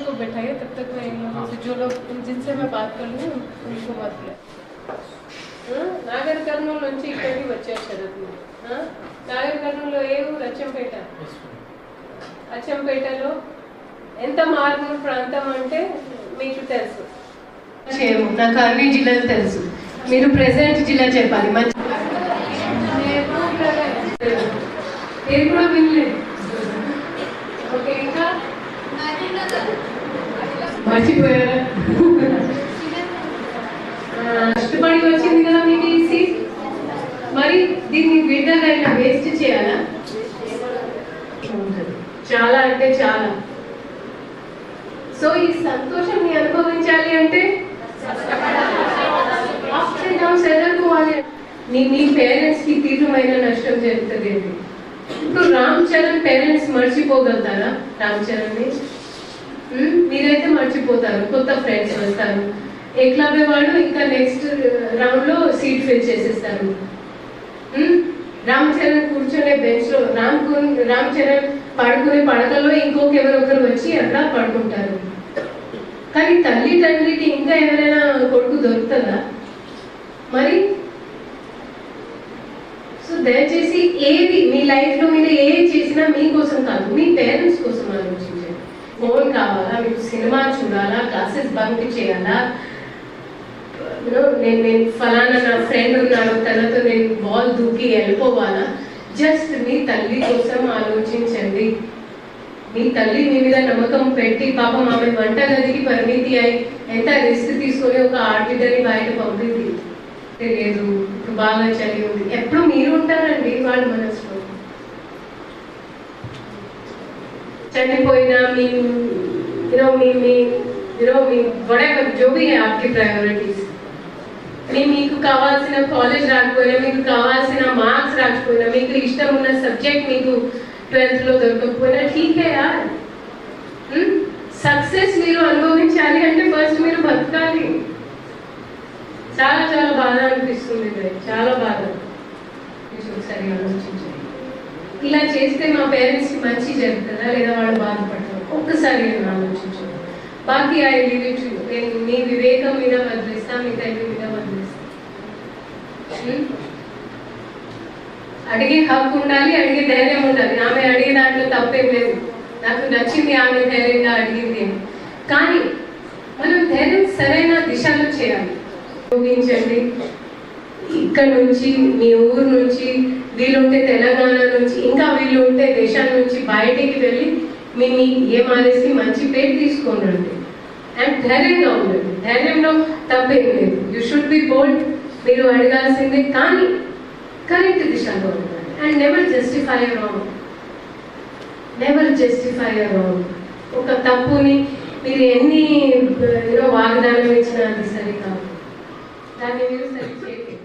को बैठाइए, तब तक मैं इन लोगों से जो लोग जिनसे मैं बात कर लूँ उनको बात किया। నాగర్ కర్నూలు నుంచి ఇక్కడికి వచ్చారు శరత్. నాగర్ కర్నూలులో ఏ ఊరు? అచ్చంపేట. అచ్చంపేటలో ఎంత మారుమూల ప్రాంతం అంటే మీకు తెలుసు. నాకు అన్ని జిల్లాలు తెలుసు. మీరు ప్రెసెంట్ జిల్లా చెప్పాలి. మీరు కూడా వినలేదు. ఓకే, ఇంకా మర్చిపోయారా? కష్టపడి వచ్చింది కదా మీకు ఈ సీట్. మరి దీన్ని విడ్డగా ఇలా వేస్ట్ చేయాలా? చాలా అంటే చాలా. సో ఈ సంతోషాన్ని అనుభవించాలి అంటే అప్స్ అండ్ డౌన్స్ ఎదుర్కోవాలి. మీ పేరెంట్స్ కి తీవ్రమైన నష్టం జరుగుతుంది. ఇప్పుడు రామ్ చరణ్ పేరెంట్స్ మర్చిపోగలుగుతారా? రామ్ చరణ్ ని మీరైతే మర్చిపోతారు. కొత్త ఫ్రెండ్స్ వస్తారు. ఏకలవ్య వాళ్ళు ఇంకా నెక్స్ట్ రౌండ్ లో సీట్ ఫిల్ చేసేస్తారు. రామ్ చరణ్ కూర్చొనే బెంచ్ లో రామ్ చరణ్ పడుకునే పడకలో ఎవరొకరు వచ్చి అట్లా పడుకుంటారు. కానీ తండ్రికి ఇంకా ఎవరైనా కొడుకు దొరుకుతుందా? మరి సో దయచేసి ఏది మీ లైఫ్ లో మీరు ఏది చేసినా మీకోసం కాదు, మీ పేరెంట్స్ కోసం ఆలోచించండి. ఫోన్ కావాలా, మీకు సినిమా చూడాలా, క్లాసెస్ బంక్ చేయాలా, నేను ఫలానా నా ఫ్రెండ్ ఉన్నాడు తనతో నేను బాల్ దూకి వెళ్ళిపోవాలా? జస్ట్ మీ తల్లి కోసం ఆలోచించండి. మీ తల్లి మీ మీద నమ్మకం పెట్టి పాపం ఆమె వంటగదికి పరిమితి అయి ఎంత రిస్క్ తీసుకొని ఒక ఆడబిడ్డని బయట పంపింది. లేదు, ఇప్పుడు బాగా చలి ఉంది. ఎప్పుడు మీరు ఉంటారండి వాళ్ళ మనసులో. చనిపోయినా మీ whatever जो भी है आपकी प्रायोरिटीज, మీకు కావాల్సిన కాలేజ్ రాకపోయినా, మీకు కావాల్సిన మార్క్స్ రాకపోయినా, మీకు ఇష్టం ఉన్న సబ్జెక్ట్ మీకు 12th లో దొరకకపోయినా ఠీకే యార్. సక్సెస్ మీరు అనుభవించాలి అంటే ఫస్ట్ మీరు బతకాలి. చాలా చాలా బాధ అనిపిస్తుంది, చాలా బాధ. ఒకసారి ఆలోచించండి. ఇలా చేస్తే మా పేరెంట్స్ కి మంచి జరుగుతుందా లేదా వాళ్ళు బాధపడతారు? ఒక్కసారి నేను ఆలోచించండి. బాకీ ఐ లీవ్ ఇట్ యు. నేను మీ వివేకం మీద వదిలేస్తా, మీ తల్లి మీద వదిలేస్తా. అడిగే హక్కు ఉండాలి, అడిగే ధైర్యం ఉండాలి. ఆమె అడిగే దాంట్లో తప్పేం లేదు. నాకు నచ్చింది ఆమె ధైర్యంగా అడిగింది. కానీ మనం ధైర్యం సరైన దిశలో చేయాలి. ఉపయోగించండి. ఇక్కడ నుంచి మీ ఊరు నుంచి వీలుంటే తెలంగాణ నుంచి ఇంకా వీళ్ళు ఉంటే దేశాల నుంచి బయటికి వెళ్ళి మీ ఏమారేసి మంచి పేరు తీసుకోండి. అండ్ ధైర్యంగా ఉండండి. ధైర్యంలో తప్పేం లేదు. You should be bold. మీరు అడగాల్సిందే, కానీ కరెక్ట్ దిశలో ఉండండి. And never justify your wrong. Never justify your wrong. ఒక తప్పుని మీరు ఎన్ని వాగ్దానం ఇచ్చినా అది సరికాదు. దాన్ని మీరు సరి చేయండి.